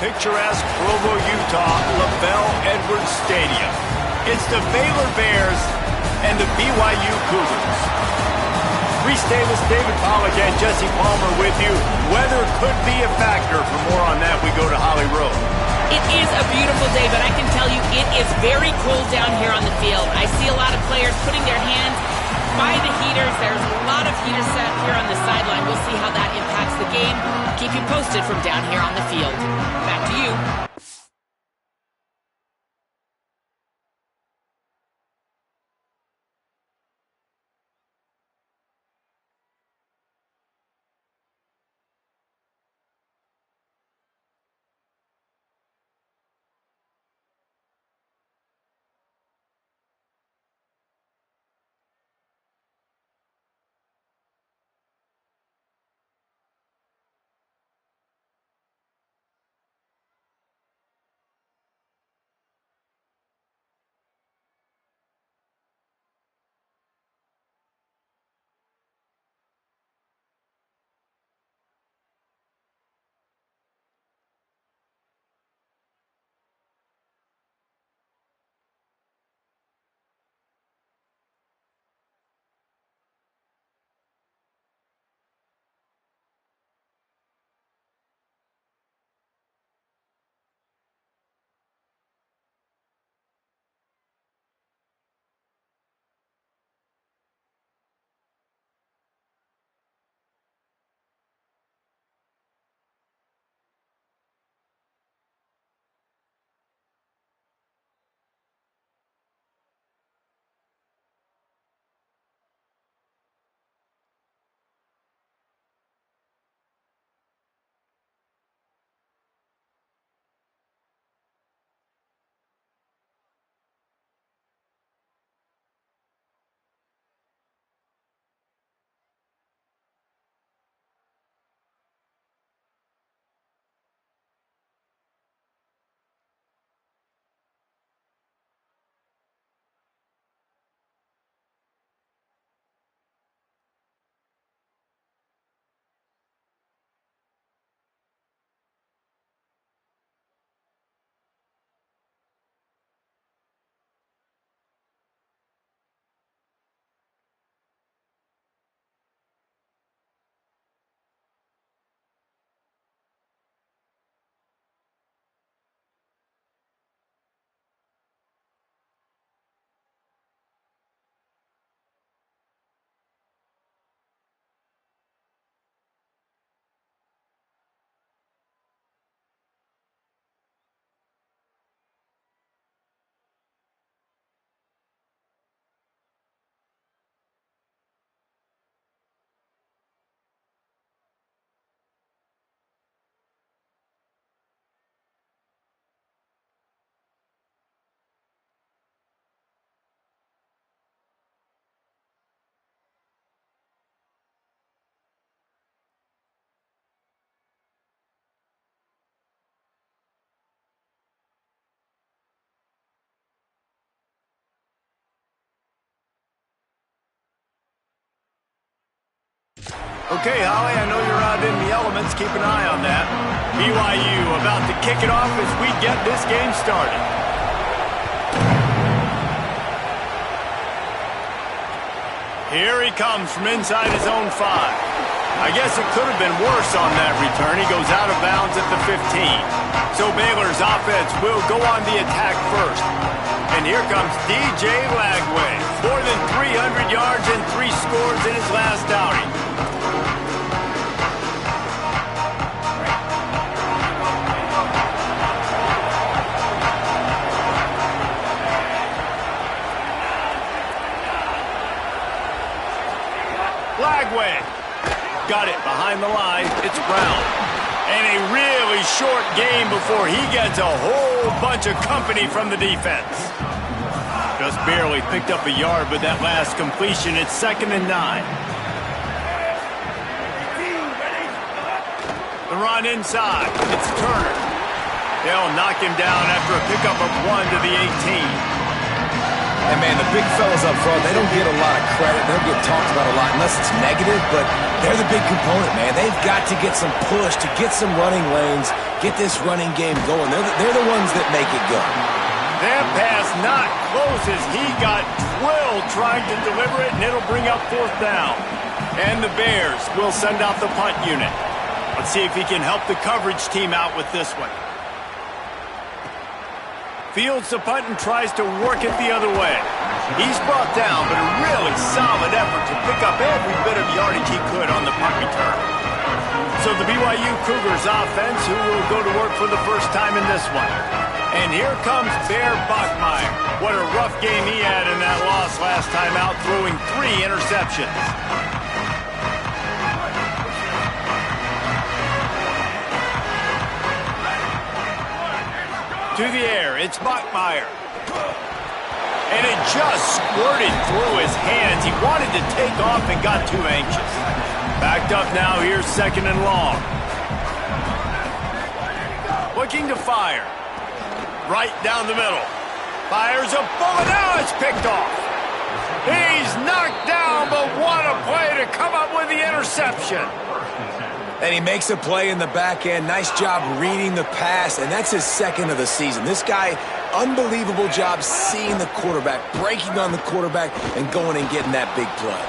picturesque Provo, Utah, LaBelle Edwards Stadium. It's the Baylor Bears and the BYU Cougars. Reese Davis, David Pollack, and Jesse Palmer with you. Weather could be a factor. For more on that, we go to Holly Rowe. It is a beautiful day, but I can tell you it is very cold down here on the field. I see a lot of players putting their hands by the heaters. There's a lot of heaters set here on the sideline. We'll see how that impacts the game. Keep you posted from down here on the field. Back to you. Okay, Holly, I know you're out in the elements. Keep an eye on that. BYU about to kick it off as we get this game started. Here he comes from inside his own 5. I guess it could have been worse on that return. He goes out of bounds at the 15. So Baylor's offense will go on the attack first. And here comes DJ Lagway. More than 300 yards and 3 scores in his last outing. Lagway got it behind the line. It's Brown. And a really short game before he gets a whole bunch of company from the defense. Just barely picked up a yard with that last completion. It's 2nd and 9. The run inside. It's Turner. They'll knock him down after a pickup of 1 to the 18. And, man, the big fellas up front, they don't get a lot of credit. They don't get talked about a lot unless it's negative, but they're the big component, man. They've got to get some push, to get some running lanes, get this running game going. They're the ones that make it go. That pass not close as he got drilled trying to deliver it, and it'll bring up 4th down. And the Bears will send out the punt unit. Let's see if he can help the coverage team out with this one. Fields the punt and tries to work it the other way. He's brought down, but a really solid effort to pick up every bit of yardage he could on the punt return. So the BYU Cougars offense, who will go to work for the first time in this one. And here comes Bear Bachmeier. What a rough game he had in that loss last time out, throwing 3 interceptions. To the air, it's Bachmeier. And it just squirted through his hands. He wanted to take off and got too anxious. Backed up now, here's 2nd and long. Looking to fire. Right down the middle. Fires a bullet, now it's picked off. He's knocked down, but what a play to come up with the interception. And he makes a play in the back end. Nice job reading the pass, and that's his 2nd of the season. This guy, unbelievable job seeing the quarterback, breaking on the quarterback, and going and getting that big play.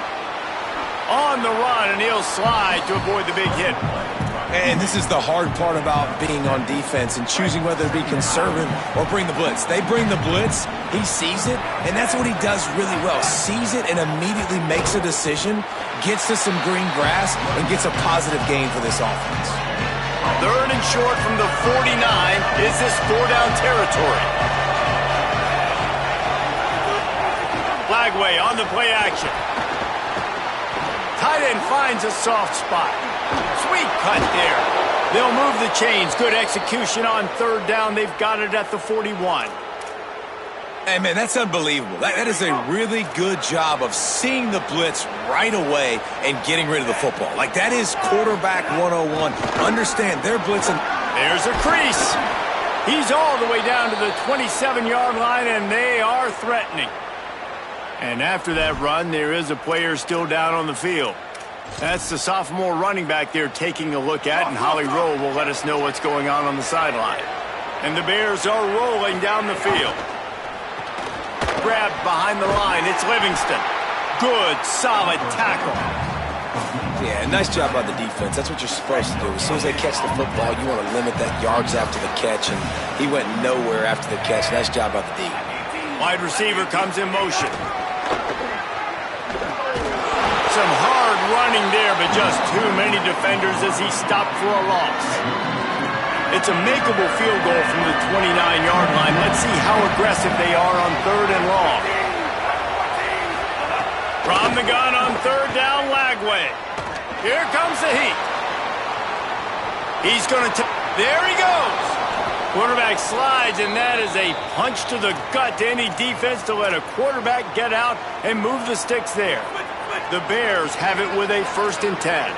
On the run, and he'll slide to avoid the big hit. And this is the hard part about being on defense and choosing whether to be conservative or bring the blitz. They bring the blitz, he sees it, and that's what he does really well. Sees it and immediately makes a decision, gets to some green grass, and gets a positive gain for this offense. 3rd and short from the 49. Is this 4-down territory? Flagway on the play action. Tight end finds a soft spot. Sweet cut there. They'll move the chains. Good execution on 3rd down. They've got it at the 41. Hey, man, that's unbelievable. That is a really good job of seeing the blitz right away and getting rid of the football. Like, that is quarterback 101. Understand, they're blitzing. There's a crease. He's all the way down to the 27-yard line, and they are threatening. And after that run, there is a player still down on the field. That's the sophomore running back they're taking a look at, and Holly Rowe will let us know what's going on the sideline. And the Bears are rolling down the field. Grabbed behind the line, it's Livingston. Good, solid tackle. Yeah, nice job by the defense. That's what you're supposed to do. As soon as they catch the football, you want to limit that yards after the catch, and he went nowhere after the catch. Nice job by the D. Wide receiver comes in motion. Some hard running there, but just too many defenders as he stopped for a loss. It's a makeable field goal from the 29-yard line. Let's see how aggressive they are on 3rd and long. From the gun on 3rd down, Lagway. Here comes the heat. He's going to... There he goes. Quarterback slides, and that is a punch to the gut to any defense to let a quarterback get out and move the sticks there. The Bears have it with a 1st and 10.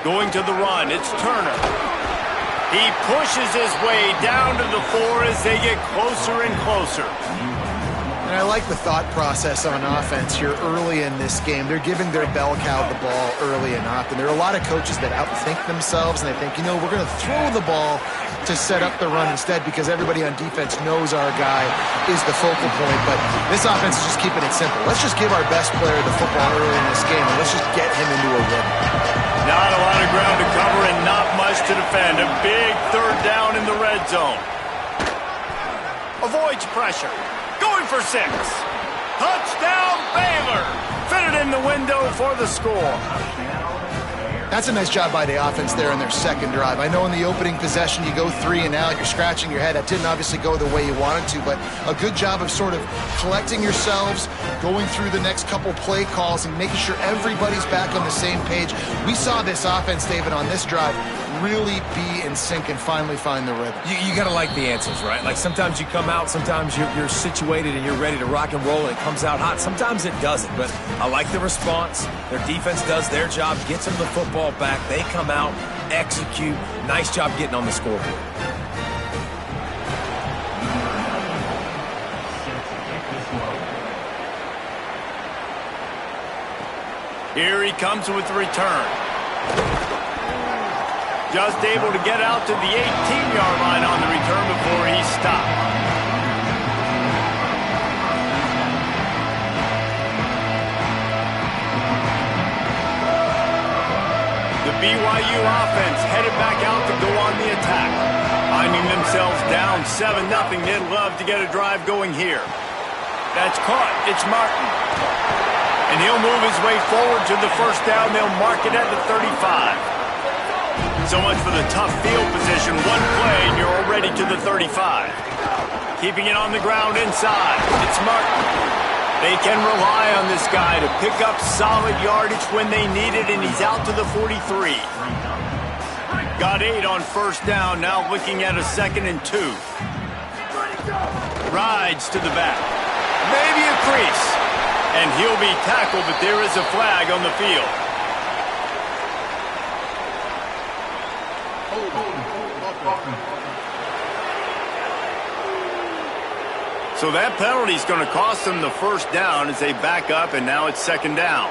Going to the run, it's Turner. He pushes his way down to the 4 as they get closer and closer. And I like the thought process on offense here early in this game. They're giving their bell cow the ball early and often. There are a lot of coaches that outthink themselves, and they think, you know, we're going to throw the ball to set up the run instead because everybody on defense knows our guy is the focal point. But this offense is just keeping it simple. Let's just give our best player the football early in this game, and let's just get him into a rhythm. Not a lot of ground to cover and not much to defend. A big 3rd down in the red zone. Avoids pressure. Going for 6. Touchdown, Baylor. Fitted in the window for the score. That's a nice job by the offense there in their 2nd drive. I know in the opening possession you go 3 and out, you're scratching your head. That didn't obviously go the way you wanted to, but a good job of sort of collecting yourselves, going through the next couple play calls and making sure everybody's back on the same page. We saw this offense, David, on this drive really be in sync and finally find the rhythm. You got to like the answers, right? Like sometimes you come out, sometimes you're situated and you're ready to rock and roll and it comes out hot. Sometimes it doesn't, but I like the response. Their defense does their job, gets them the football back. They come out, execute. Nice job getting on the scoreboard. Here he comes with the return. Just able to get out to the 18-yard line on the return before he stopped. The BYU offense headed back out to go on the attack. Finding themselves down 7-0, they'd love to get a drive going here. That's caught. It's Martin. And he'll move his way forward to the first down. They'll mark it at the 35. So much for the tough field position. One play, and you're already to the 35. Keeping it on the ground inside. It's Martin. They can rely on this guy to pick up solid yardage when they need it, and he's out to the 43. Got 8 on first down, now looking at a 2nd and 2. Rides to the back. Maybe a crease. And he'll be tackled, but there is a flag on the field. So that penalty is going to cost them the first down as they back up, and now it's 2nd down.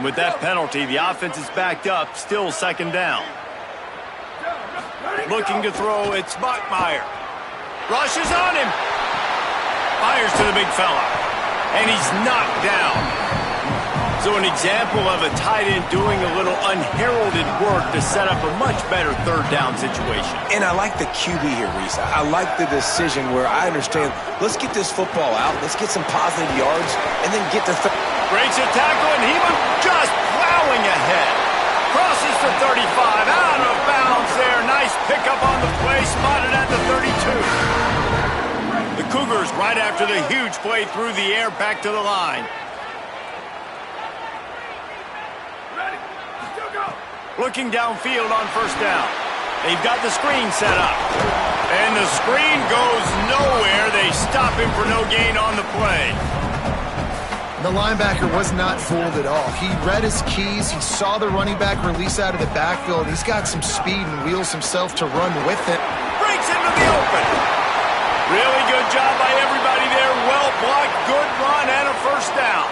With that penalty, the offense is backed up, still 2nd down. Looking to throw, it's Bachmeier. Rushes on him. Fires to the big fella. And he's knocked down. So an example of a tight end doing a little unheralded work to set up a much better 3rd down situation. And I like the QB here, Reese. I like the decision where I understand, let's get this football out, let's get some positive yards, and then get to breaks a tackle, and he was just plowing ahead. Crosses the 35, out of bounds there. Nice pickup on the play, spotted at the 32. The Cougars right after the huge play through the air back to the line. Looking downfield on first down. They've got the screen set up. And the screen goes nowhere. They stop him for no gain on the play. The linebacker was not fooled at all. He read his keys. He saw the running back release out of the backfield. He's got some speed and wheels himself to run with it. Breaks into the open. Really good job by everybody there. Well blocked, good run, and a first down.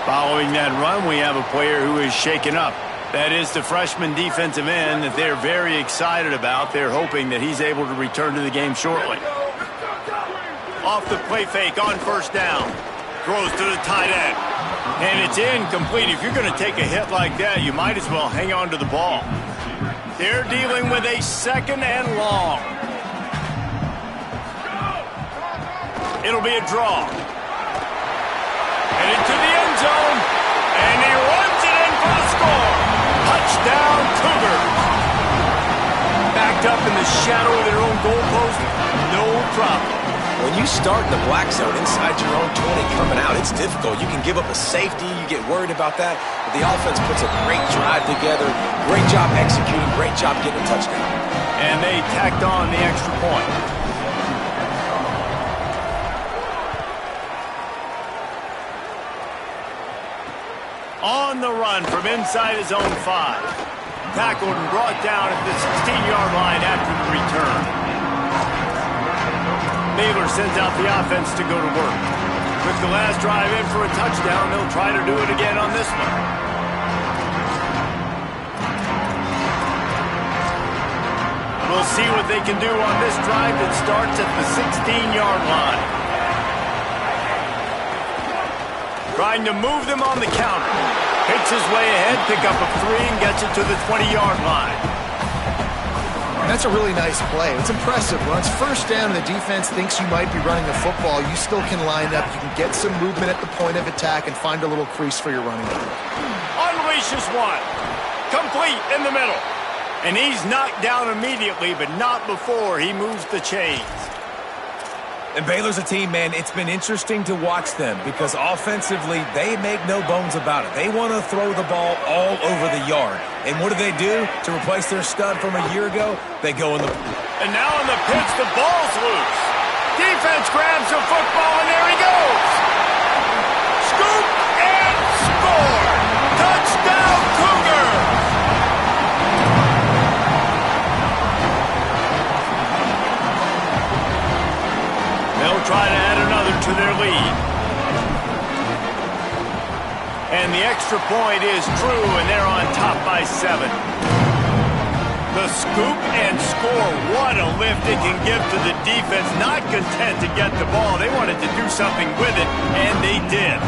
Following that run, we have a player who is shaken up. That is the freshman defensive end that they're very excited about. They're hoping that he's able to return to the game shortly. Off the play fake on first down. Throws to the tight end. And it's incomplete. If you're going to take a hit like that, you might as well hang on to the ball. They're dealing with a 2nd and long. It'll be a draw. Headed to the end zone. And he runs it in for the score. Touchdown, Cougars. Backed up in the shadow of their own goalpost, no problem. When you start in the black zone inside your own 20 coming out, it's difficult. You can give up a safety. You get worried about that. But the offense puts a great drive together. Great job executing. Great job getting a touchdown. And they tacked on the extra point. On the run from inside his own 5. Tackled and brought down at the 16-yard line after the return. Baylor sends out the offense to go to work. With the last drive in for a touchdown, they'll try to do it again on this one. We'll see what they can do on this drive that starts at the 16-yard line. Trying to move them on the counter. Picks his way ahead, pick up a 3, and gets it to the 20-yard line. That's a really nice play. It's impressive. When it's first down and the defense thinks you might be running the football, you still can line up. You can get some movement at the point of attack and find a little crease for your running back. Unleashes one. Complete in the middle. And he's knocked down immediately, but not before he moves the chains. And Baylor's a team, man, it's been interesting to watch them because offensively, they make no bones about it. They want to throw the ball all over the yard. And what do? To replace their stud from a year ago, they go in the... And now on the pitch, the ball's loose. Defense grabs the football, and there he goes. Scoop and score. Touchdown, Cougars. extra point is true, and they're on top by 7. The scoop and score. What a lift it can give to the defense. Not content to get the ball. They wanted to do something with it, and they did.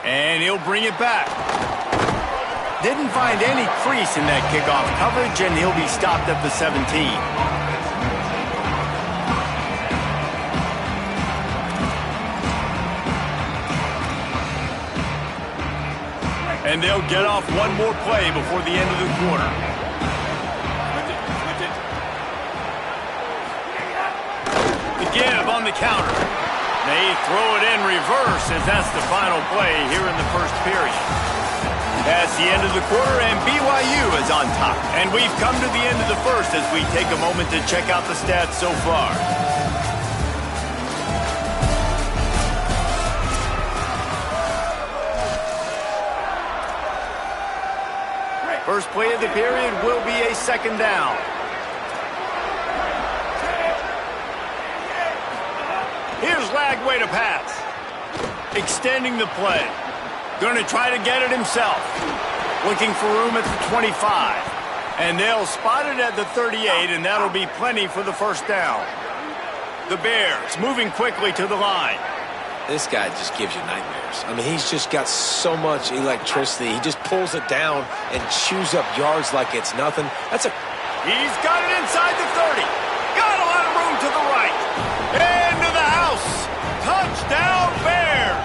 And he'll bring it back. Didn't find any crease in that kickoff coverage, and he'll be stopped at the 17. And they'll get off one more play before the end of the quarter. The give on the counter. They throw it in reverse as that's the final play here in the first period. That's the end of the quarter, and BYU is on top. And we've come to the end of the first as we take a moment to check out the stats so far. First play of the period will be a second down. Here's Lagway to pass. Extending the play. Going to try to get it himself. Looking for room at the 25. And they'll spot it at the 38, and that'll be plenty for the first down. The Bears moving quickly to the line. This guy just gives you nightmares. I mean, he's just got so much electricity. He just pulls it down and chews up yards like it's nothing. He's got it inside the 30. Got a lot of room to the right. Into the house. Touchdown, Bears.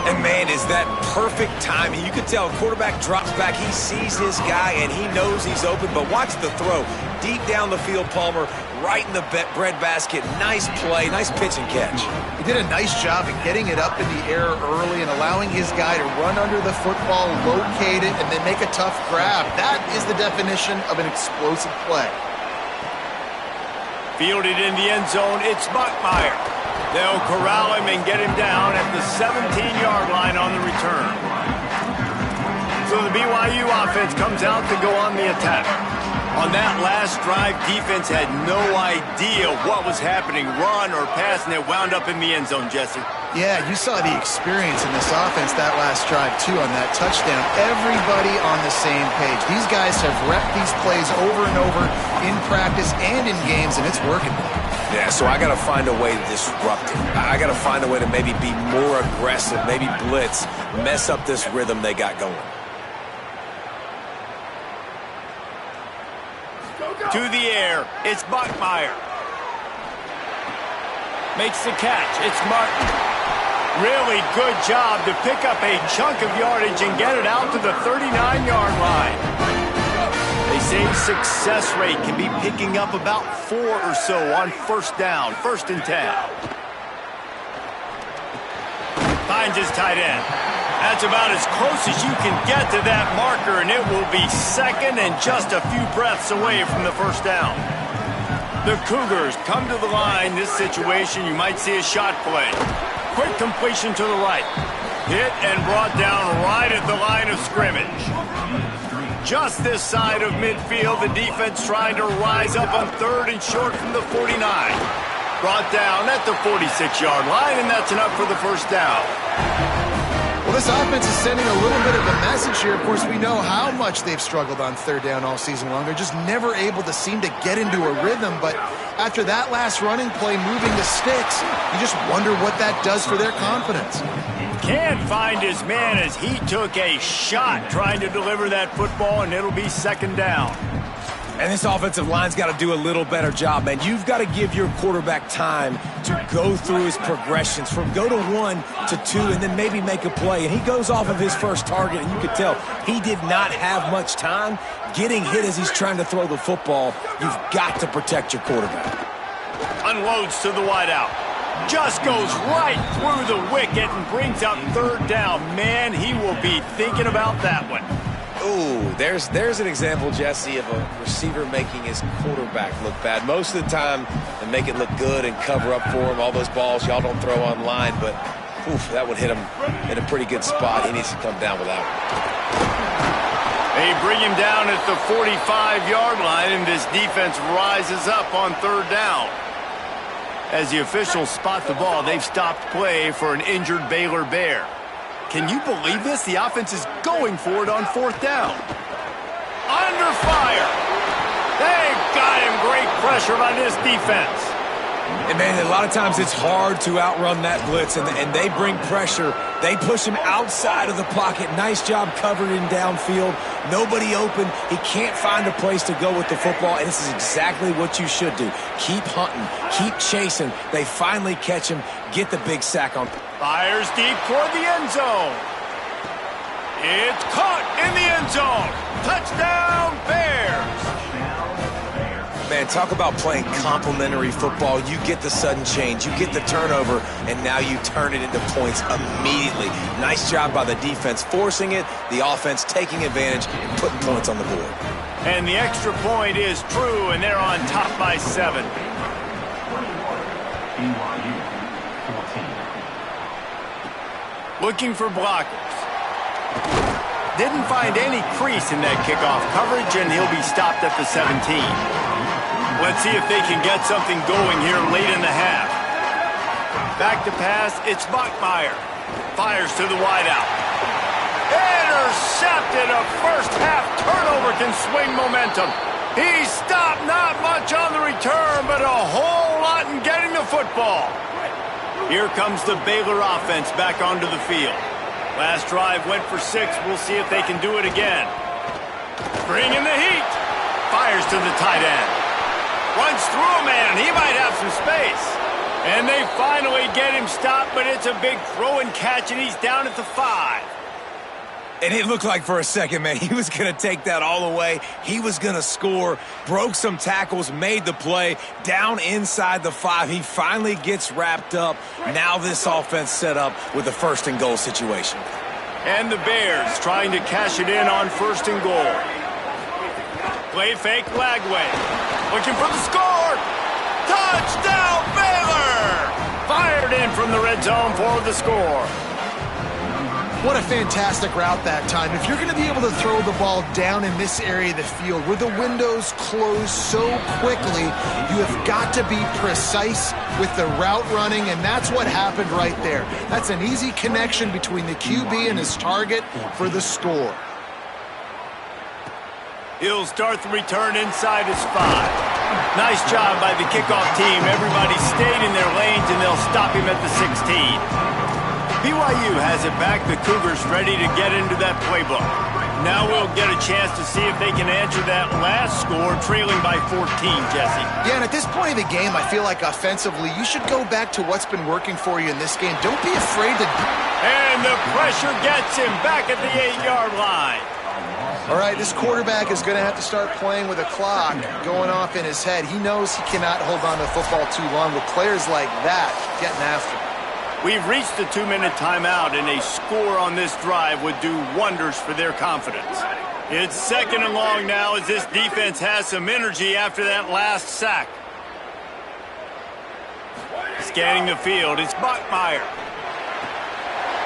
And, man, is that perfect timing. You can tell quarterback drops back. He sees his guy, and he knows he's open. But watch the throw. Deep down the field, Palmer, right in the breadbasket. Nice play, nice pitch and catch. He did a nice job of getting it up in the air early and allowing his guy to run under the football, locate it, and then make a tough grab. That is the definition of an explosive play. Fielded in the end zone, it's Buckmeyer. They'll corral him and get him down at the 17-yard line on the return. So the BYU offense comes out to go on the attack. On that last drive, defense had no idea what was happening, run or pass, and it wound up in the end zone, Jesse. Yeah, you saw the experience in this offense that last drive, too, on that touchdown. Everybody on the same page. These guys have repped these plays over and over in practice and in games, and it's working. Yeah, so I got to find a way to disrupt it. I got to find a way to maybe be more aggressive, maybe blitz, mess up this rhythm they got going. To the air, it's Buckmeyer. Makes the catch, it's Martin. Really good job to pick up a chunk of yardage and get it out to the 39-yard line. They say success rate can be picking up about 4 or so on first down, 1st and 10. Finds his tight end. That's about as close as you can get to that marker, and it will be second and just a few breaths away from the first down. The Cougars come to the line. This situation, you might see a shot play. Quick completion to the right. Hit and brought down right at the line of scrimmage. Just this side of midfield, the defense trying to rise up on 3rd and short from the 49. Brought down at the 46-yard line, and that's enough for the first down. Well, this offense is sending a little bit of a message here. Of course, we know how much they've struggled on 3rd down all season long. They're just never able to seem to get into a rhythm. But after that last running play moving the sticks, you just wonder what that does for their confidence. Can't find his man as he took a shot trying to deliver that football, and it'll be 2nd down. And this offensive line's got to do a little better job, man. You've got to give your quarterback time to go through his progressions from go to 1 to 2 and then maybe make a play. And he goes off of his first target, and you could tell he did not have much time getting hit as he's trying to throw the football. You've got to protect your quarterback. Unloads to the wideout. Just goes right through the wicket and brings up 3rd down. Man, he will be thinking about that one. Ooh, there's an example, Jesse, of a receiver making his quarterback look bad. Most of the time, they make it look good and cover up for him. All those balls y'all don't throw on line, but oof, that would hit him in a pretty good spot. He needs to come down with that one. They bring him down at the 45-yard line, and this defense rises up on third down. As the officials spot the ball, they've stopped play for an injured Baylor Bear. Can you believe this? The offense is going for it on fourth down. Under fire. They've got him. Great pressure by this defense. And, man, a lot of times it's hard to outrun that blitz, and they bring pressure. They push him outside of the pocket. Nice job covering downfield. Nobody open. He can't find a place to go with the football, and this is exactly what you should do. Keep hunting. Keep chasing. They finally catch him, get the big sack on. Fires deep toward the end zone. It's caught in the end zone. Touchdown, Bears. Man, talk about playing complementary football. You get the sudden change, you get the turnover, and now you turn it into points immediately. Nice job by the defense forcing it, the offense taking advantage and putting points on the board. And the extra point is true, and they're on top by 7. Looking for blockers. Didn't find any crease in that kickoff coverage, and he'll be stopped at the 17. Let's see if they can get something going here late in the half. Back to pass, it's Bachmeier. Fires to the wideout. Intercepted. A first half turnover can swing momentum. He stopped, not much on the return, but a whole lot in getting the football. Here comes the Baylor offense back onto the field. Last drive went for 6. We'll see if they can do it again. Bringing the heat. Fires to the tight end. Runs through a man. He might have some space. And they finally get him stopped, but it's a big throw and catch, and he's down at the 5. And it looked like for a second, man, he was going to take that all away. He was going to score, broke some tackles, made the play, down inside the 5. He finally gets wrapped up. Now this offense set up with a first-and-goal situation. And the Bears trying to cash it in on first and goal. Play fake Lagway. Looking for the score. Touchdown, Baylor! Fired in from the red zone for the score. What a fantastic route that time. If you're going to be able to throw the ball down in this area of the field where the windows close so quickly, you have got to be precise with the route running, and that's what happened right there. That's an easy connection between the QB and his target for the score. He'll start the return inside his 5. Nice job by the kickoff team. Everybody stayed in their lanes, and they'll stop him at the 16. BYU has it back. The Cougars ready to get into that playbook. Now we'll get a chance to see if they can answer that last score, trailing by 14, Jesse. Yeah, and at this point of the game, I feel like offensively, you should go back to what's been working for you in this game. Don't be afraid to... And the pressure gets him back at the 8-yard line. All right, this quarterback is going to have to start playing with a clock going off in his head. He knows he cannot hold on to the football too long with players like that getting after him. We've reached the 2-minute timeout, and a score on this drive would do wonders for their confidence. It's second and long now as this defense has some energy after that last sack. Scanning the field, it's Bachmeier.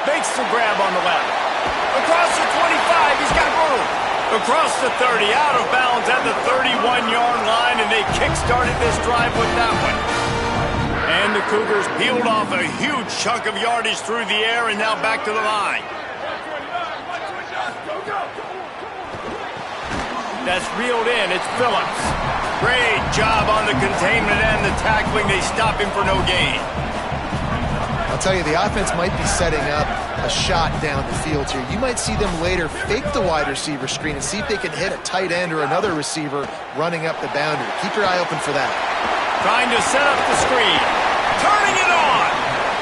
Makes the grab on the left. Across the 25, he's got room. Across the 30, out of bounds at the 31-yard line, and they kick-started this drive with that one. And the Cougars peeled off a huge chunk of yardage through the air and now back to the line. That's reeled in. It's Phillips. Great job on the containment and the tackling. They stop him for no gain. I'll tell you, the offense might be setting up a shot down the field here. You might see them later fake the wide receiver screen and see if they can hit a tight end or another receiver running up the boundary. Keep your eye open for that. Trying to set up the screen. Turning it on.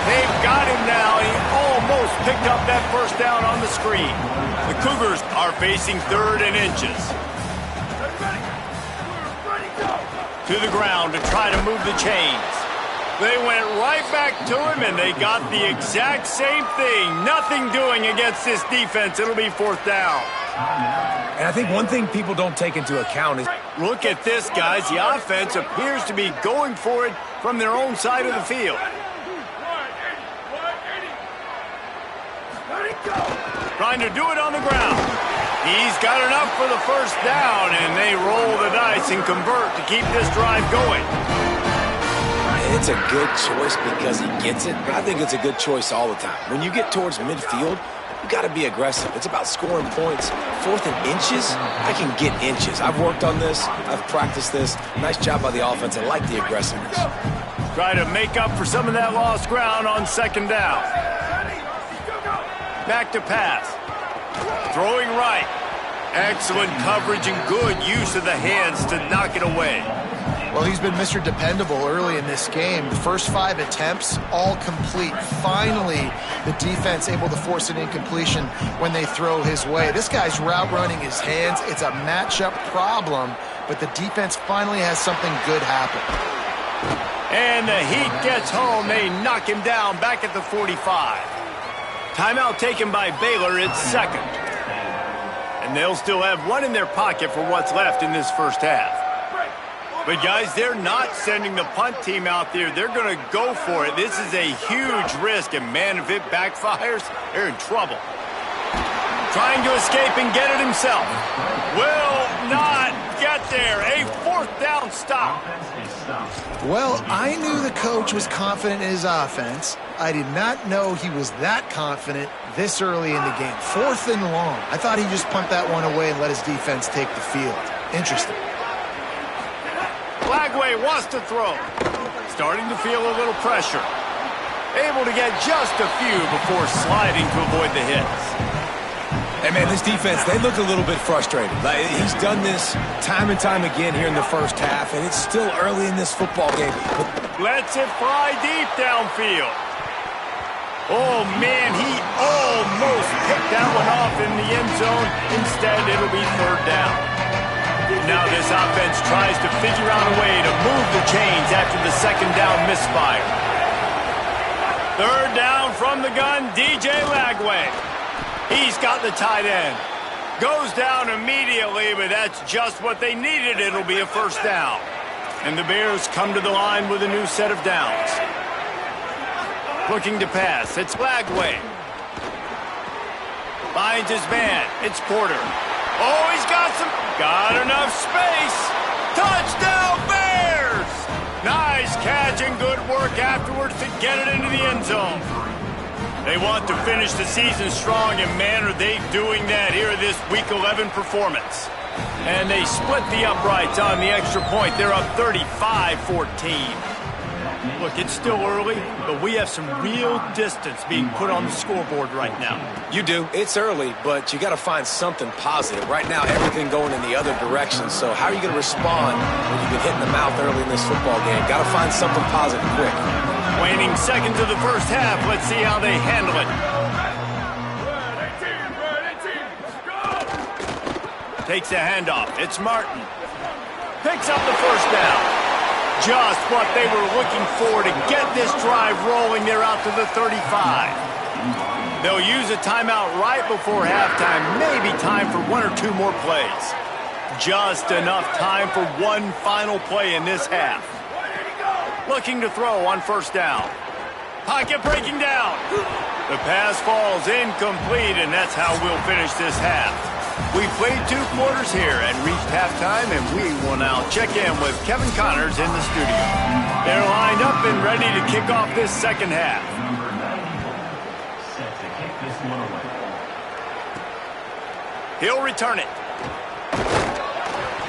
They've got him now. He almost picked up that first down on the screen. The Cougars are facing 3rd and inches. To the ground to try to move the chains. They went right back to him, and they got the exact same thing. Nothing doing against this defense. It'll be 4th down. And I think one thing people don't take into account is... Look at this, guys. The offense appears to be going for it from their own side of the field. Trying to do it on the ground. He's got enough for the first down, and they roll the dice and convert to keep this drive going. It's a good choice because he gets it, but I think it's a good choice all the time. When you get towards midfield, you got to be aggressive. It's about scoring points. 4th and inches, I can get inches. I've worked on this. I've practiced this. Nice job by the offense. I like the aggressiveness. Try to make up for some of that lost ground on 2nd down. Back to pass. Throwing right. Excellent coverage and good use of the hands to knock it away. Well, he's been Mr. Dependable early in this game. The first 5 attempts, all complete. Finally, the defense able to force an incompletion when they throw his way. This guy's route running his hands. It's a matchup problem, but the defense finally has something good happen. And the heat gets home. They knock him down back at the 45. Timeout taken by Baylor. It's 2nd. And they'll still have one in their pocket for what's left in this first half. But, guys, they're not sending the punt team out there. They're going to go for it. This is a huge risk, and, man, if it backfires, they're in trouble. Trying to escape and get it himself. Will not get there. A 4th down stop. Well, I knew the coach was confident in his offense. I did not know he was that confident this early in the game. 4th and long. I thought he'd just punt that one away and let his defense take the field. Interesting. Lagway wants to throw. Starting to feel a little pressure. Able to get just a few before sliding to avoid the hits. Hey, man, this defense, they look a little bit frustrated. Like, he's done this time and time again here in the first half, and it's still early in this football game. Lets it fly deep downfield. Oh, man, he almost picked that one off in the end zone. Instead, it'll be 3rd down. Now this offense tries to figure out a way to move the chains after the 2nd down misfire. 3rd down from the gun, DJ Lagway. He's got the tight end. Goes down immediately, but that's just what they needed. It'll be a 1st down. And the Bears come to the line with a new set of downs. Looking to pass. It's Lagway. Finds his man. It's Porter. Oh, he's got enough space. Touchdown, Bears! Nice catch and good work afterwards to get it into the end zone. They want to finish the season strong, and man, are they doing that here this Week 11 performance. And they split the uprights on the extra point. They're up 35-14. Look, it's still early, but we have some real distance being put on the scoreboard right now. You do. It's early, but you got to find something positive. Right now, everything going in the other direction. So how are you going to respond when you've been hitting the mouth early in this football game? Got to find something positive quick. Waning seconds of the first half. Let's see how they handle it. Takes a handoff. It's Martin. Picks up the 1st down. Just what they were looking for to get this drive rolling. They're out to the 35. They'll use a timeout right before halftime. Maybe time for 1 or 2 more plays. Just enough time for one final play in this half. Looking to throw on 1st down. Pocket breaking down. The pass falls incomplete, and that's how we'll finish this half. We played 2 quarters here and reached halftime, and we will now check in with Kevin Connors in the studio. They're lined up and ready to kick off this 2nd half. He'll return it.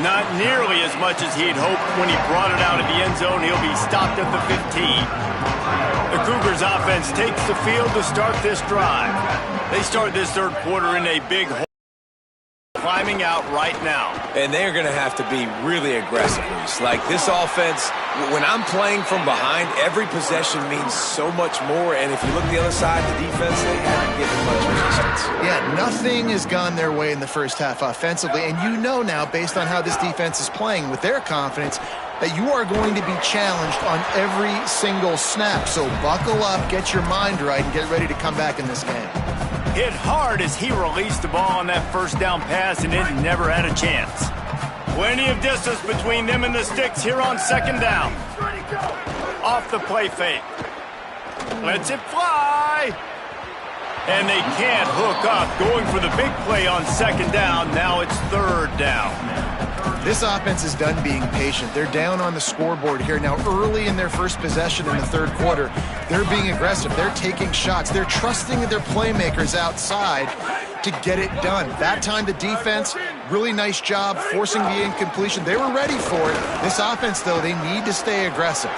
Not nearly as much as he'd hoped when he brought it out of the end zone. He'll be stopped at the 15. The Cougars offense takes the field to start this drive. They start this 3rd quarter in a big hole. Climbing out right now. And they're going to have to be really aggressive, Reese. Like, this offense, when I'm playing from behind, every possession means so much more. And if you look at the other side, the defense, they haven't given much resistance. Yeah, nothing has gone their way in the first half offensively. And you know now, based on how this defense is playing with their confidence, that you are going to be challenged on every single snap. So buckle up, get your mind right, and get ready to come back in this game. Hit hard as he released the ball on that 1st down pass, and it never had a chance. Plenty of distance between them and the sticks here on 2nd down. Off the play fake. Lets it fly. And they can't hook up. Going for the big play on second down. Now it's third down. This offense is done being patient. They're down on the scoreboard here. Now, early in their first possession in the third quarter, they're being aggressive. They're taking shots. They're trusting their playmakers outside to get it done. That time, the defense, really nice job forcing the incompletion. They were ready for it. This offense, though, they need to stay aggressive.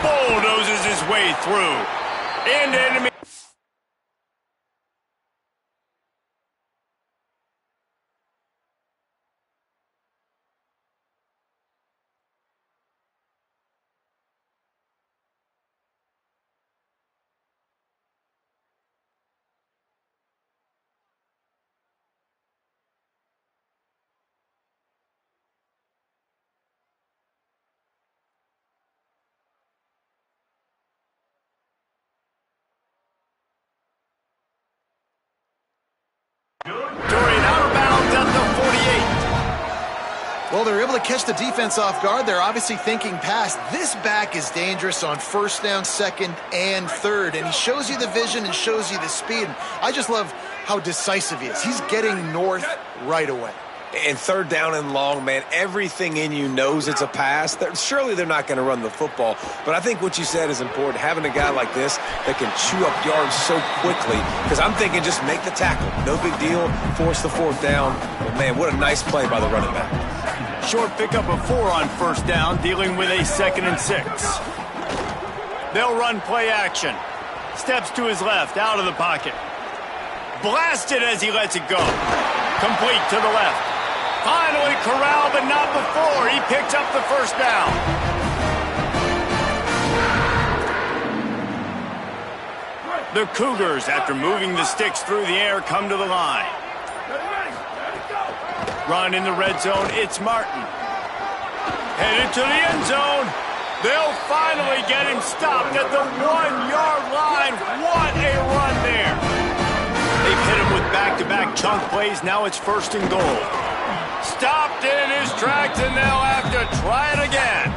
Bulldozes his way through. Into enemy. Well, they're able to catch the defense off guard. They're obviously thinking pass. This back is dangerous on first down, second, and third. And he shows you the vision and shows you the speed. And I just love how decisive he is. He's getting north right away. And third down and long, man, everything in you knows it's a pass. Surely they're not going to run the football. But I think what you said is important, having a guy like this that can chew up yards so quickly. Because I'm thinking just make the tackle. No big deal. Force the fourth down. But, man, what a nice play by the running back. Short pickup of 4 on first down, dealing with a 2nd and 6. They'll run play action. Steps to his left, out of the pocket. Blasted as he lets it go. Complete to the left. Finally corralled, but not before. He picks up the first down. The Cougars, after moving the sticks through the air, come to the line. Run in the red zone, it's Martin. Headed to the end zone. They'll finally get him stopped at the 1-yard line. What a run there. They've hit him with back-to-back chunk plays. Now it's 1st and goal. Stopped in his tracks, and they'll have to try it again.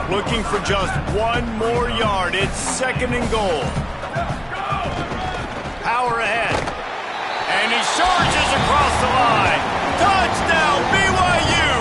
Looking for just 1 more yard. It's 2nd and goal. Power ahead. And he charges across the line. Touchdown, BYU!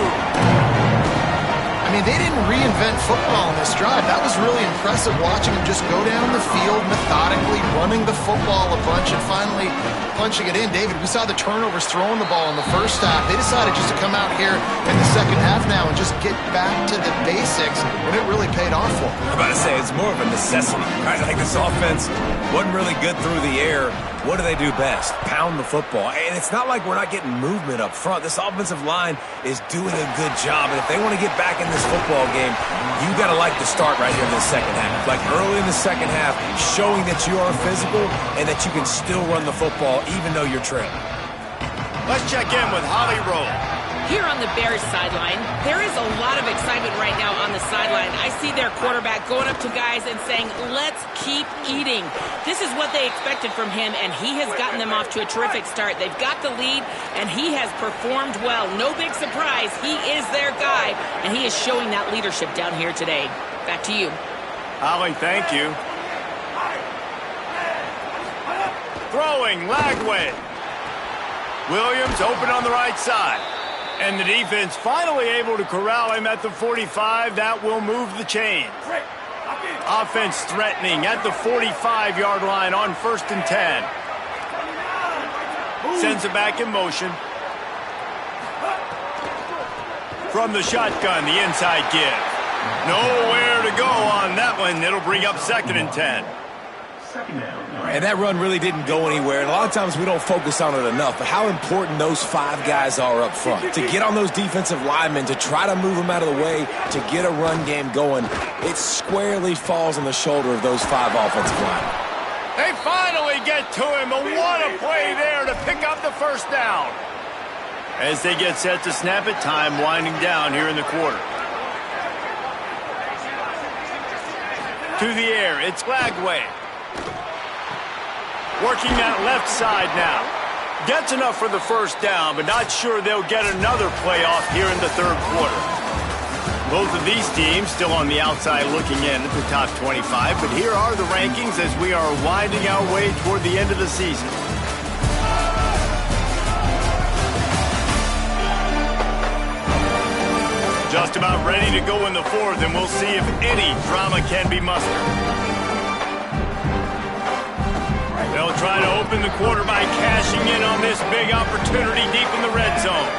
I mean, they didn't reinvent football in this drive. That was really impressive, watching him just go down the field methodically, running the football a bunch, and finally punching it in. David, we saw the turnovers throwing the ball in the first half. They decided just to come out here in the second half now and just get back to the basics, and it really paid off for them. I'm about to say, it's more of a necessity, right? Like this offense wasn't really good through the air. What do they do best? Pound the football. And it's not like we're not getting movement up front. This offensive line is doing a good job. And if they want to get back in this football game, you got to like the start right here in the second half. Like early in the second half, showing that you are physical and that you can still run the football even though you're trailing. Let's check in with Holly Rowe. Here on the Bears sideline, there is a lot of excitement right now on the sideline. I see their quarterback going up to guys and saying, let's keep eating. This is what they expected from him, and he has gotten them off to a terrific start. They've got the lead, and he has performed well. No big surprise. He is their guy, and he is showing that leadership down here today. Back to you. Holly, thank you. Throwing, Lagway. Williams open on the right side. And the defense finally able to corral him at the 45. That will move the chain. Offense threatening at the 45-yard line on 1st and 10. Sends it back in motion. From the shotgun, the inside give. Nowhere to go on that one. It'll bring up 2nd and 10. And that run really didn't go anywhere. And a lot of times we don't focus on it enough. But how important those 5 guys are up front. To get on those defensive linemen, to try to move them out of the way, to get a run game going, it squarely falls on the shoulder of those 5 offensive linemen. They finally get to him. But what a play there to pick up the first down. As they get set to snap it, time winding down here in the quarter. To the air, it's Lagway. Working that left side now. Gets enough for the first down, but not sure they'll get another play off here in the third quarter. Both of these teams still on the outside looking in at the top 25, but here are the rankings as we are winding our way toward the end of the season. Just about ready to go in the fourth, and we'll see if any drama can be mustered. They'll try to open the quarter by cashing in on this big opportunity deep in the red zone.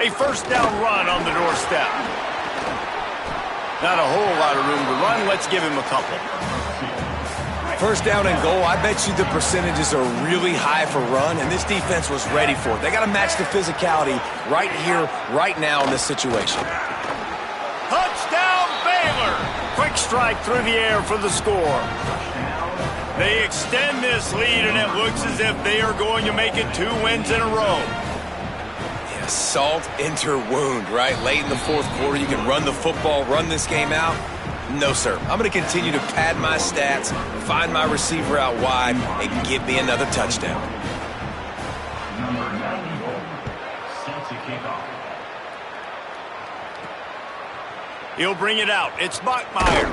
A first down run on the doorstep. Not a whole lot of room to run. Let's give him a couple. First down and goal, I bet you the percentages are really high for run, and this defense was ready for it. They got to match the physicality right here, right now in this situation. Touchdown, Baylor! Quick strike through the air for the score. They extend this lead, and it looks as if they are going to make it 2 wins in a row. Yeah, salt into wound, right? Late in the fourth quarter, you can run the football, run this game out. No, sir. I'm going to continue to pad my stats, find my receiver out wide, and give me another touchdown. He'll bring it out. It's Bachmeier.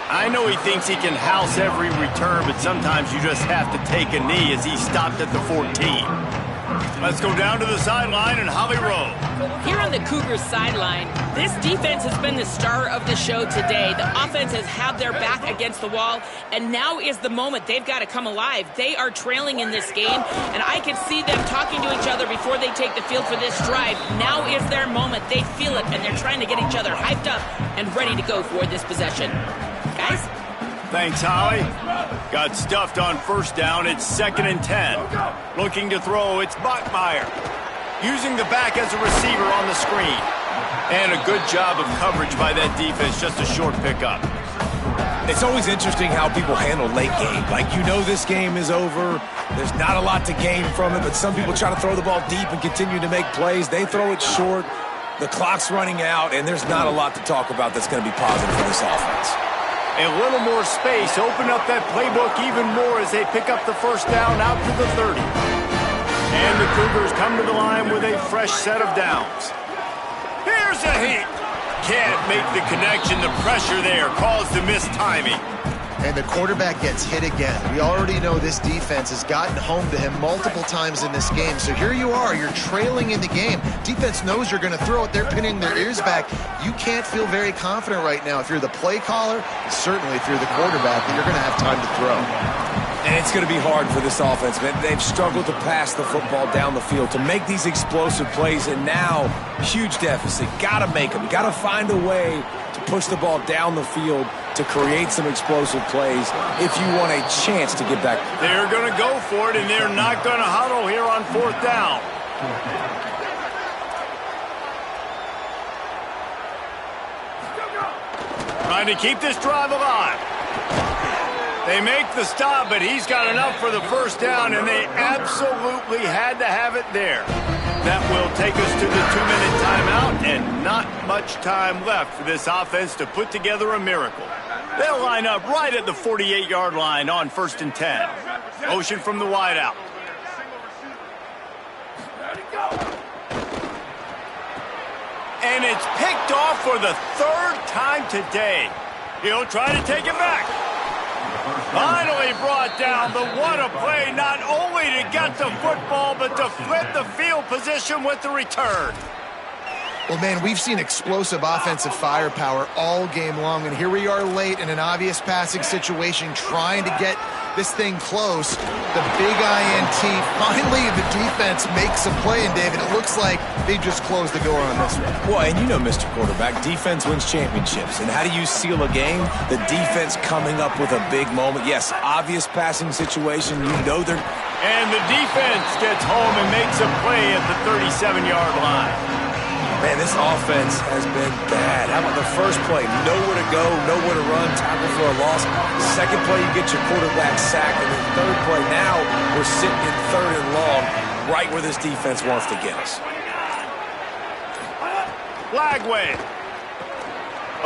I know he thinks he can house every return, but sometimes you just have to take a knee as he stopped at the 14. Let's go down to the sideline and Holly Rowe. Here on the Cougars sideline, this defense has been the star of the show today. The offense has had their back against the wall, and now is the moment. They've got to come alive. They are trailing in this game, and I can see them talking to each other before they take the field for this drive. Now is their moment. They feel it, and they're trying to get each other hyped up and ready to go for this possession. Guys? Thanks, Holly. Got stuffed on first down. It's 2nd and 10. Looking to throw, it's Bachmeier. Using the back as a receiver on the screen. And a good job of coverage by that defense, just a short pickup. It's always interesting how people handle late game. Like, you know this game is over. There's not a lot to gain from it, but some people try to throw the ball deep and continue to make plays. They throw it short. The clock's running out, and there's not a lot to talk about that's going to be positive for this offense. A little more space, open up that playbook even more as they pick up the first down out to the 30. And the Cougars come to the line with a fresh set of downs. Here's a hit. Can't make the connection. The pressure there caused the missed timing. And the quarterback gets hit again. We already know this defense has gotten home to him multiple times in this game. So here you are, you're trailing in the game. Defense knows you're going to throw it. They're pinning their ears back. You can't feel very confident right now if you're the play caller, certainly if you're the quarterback, that you're going to have time to throw. And it's going to be hard for this offense, man. They've struggled to pass the football down the field, to make these explosive plays, and now, huge deficit. Got to make them. Got to find a way to push the ball down the field to create some explosive plays if you want a chance to get back. They're going to go for it, and they're not going to huddle here on 4th down. Trying to keep this drive alive. They make the stop, but he's got enough for the first down, and they absolutely had to have it there. That will take us to the 2-minute timeout, and not much time left for this offense to put together a miracle. They'll line up right at the 48-yard line on 1st and 10. Motion from the wideout. And it's picked off for the 3rd time today. He'll try to take it back. Finally brought down, but what a play, not only to get the football, but to flip the field position with the return. Well, man, we've seen explosive offensive firepower all game long, and here we are late in an obvious passing situation trying to get this thing close. The big INT, finally the defense makes a play, and David, it looks like they just closed the door on this one. Well, and you know, Mr. Quarterback, defense wins championships. And how do you seal a game? The defense coming up with a big moment. Yes, obvious passing situation. You know they're... And the defense gets home and makes a play at the 37-yard line. Man, this offense has been bad. How about the first play? Nowhere to go, nowhere to run, tackle for a loss. Second play, you get your quarterback sacked. And the third play, now we're sitting in 3rd and long, right where this defense wants to get us. Flag wave.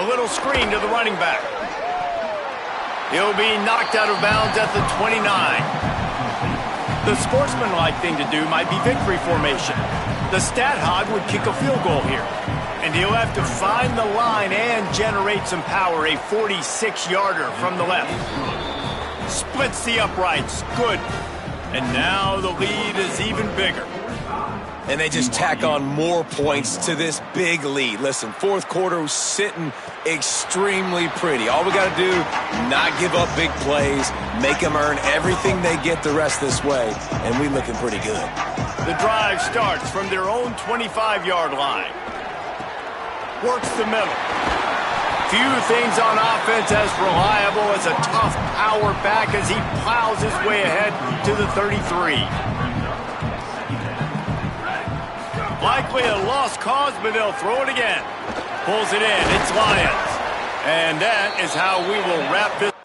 A little screen to the running back. He'll be knocked out of bounds at the 29. The sportsmanlike thing to do might be victory formation. The stat hog would kick a field goal here. And he'll have to find the line and generate some power, a 46-yarder from the left. Splits the uprights. Good. And now the lead is even bigger. And they just tack on more points to this big lead. Listen, fourth quarter was sitting extremely pretty. All we got to do, not give up big plays, make them earn everything they get the rest this way, and we looking pretty good. The drive starts from their own 25-yard line. Works the middle. Few things on offense as reliable as a tough power back as he plows his way ahead to the 33. Likely a lost cause, but they'll throw it again. Pulls it in. It's Lions. And that is how we will wrap this.